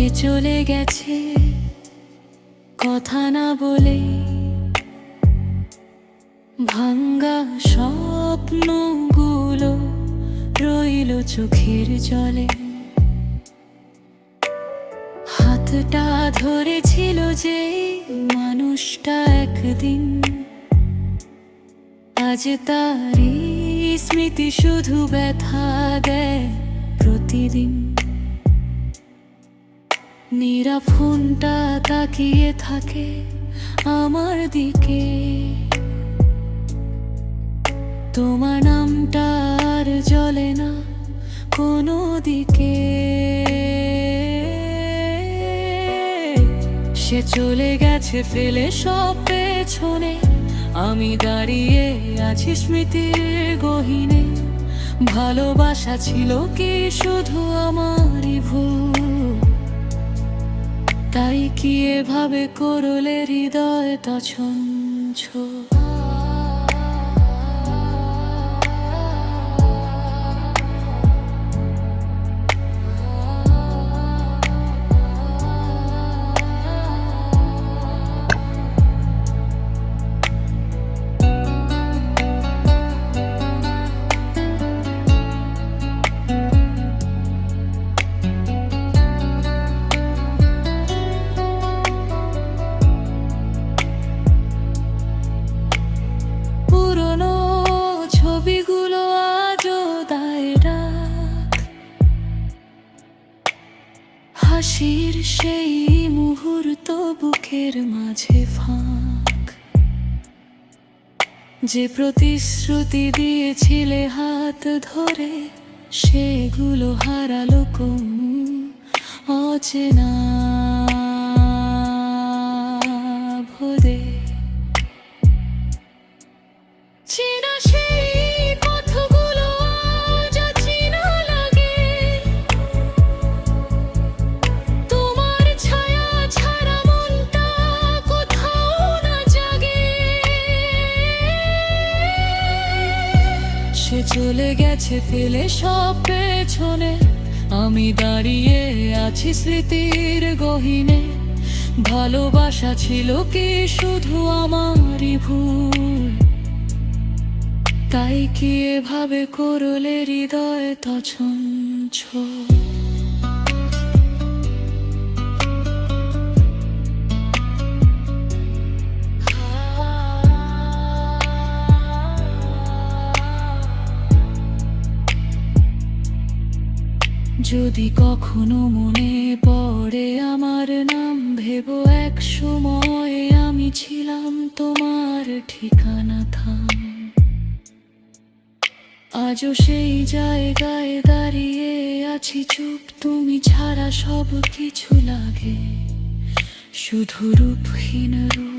সে চলে গেছে কথা না বলে, ভাঙ্গা স্বপ্নগুলো রইল চোখের জলে। হাতটা ধরেছিল যে মানুষটা একদিন, আজ তারই স্মৃতি শুধু ব্যথা দেয় প্রতিদিন। নীরা ফোনটা তাকিয়ে থাকে আমার দিকে, তোমার নামটা আর জ্বলে না কোনো দিকে। সে চলে গেছে ফেলে সব পেছনে, আমি দাঁড়িয়ে আছি স্মৃতির গহীনে। ভালোবাসা ছিল কি শুধু আমারই ভুল? তাই কি এভাবে করলে হৃদয় তছনছ? হাসির সেই মুহূর্ত বুকের মাঝে ফাঁক, যে প্রতিশ্রুতি দিয়েছিলে হাত ধরে, সেগুলো হারালো কোন অচেনা ভোরে। চেনা সেই পথগুলো আজ অচেনা লাগে, তোমার ছায়া ছাড়া মনটা কোথাও না জাগে। সে চলে গেছে ফেলে সব পেছনে, আমি দাঁড়িয়ে আছি স্মৃতির গহীনে। ভালোবাসা ছিল কি শুধু আমারই ভুল? তাই কি এভাবে করলে হৃদয় তছনছ? যদি কখনো মনে পড়ে আমার নাম, ভেবো এক সময় আমি ছিলাম তোমার ঠিকানা থাম। আজও সেই জায়গায় দাঁড়িয়ে আছি চুপ, তুমি ছাড়া সব কিছু লাগে শুধু রূপহীন রূপ।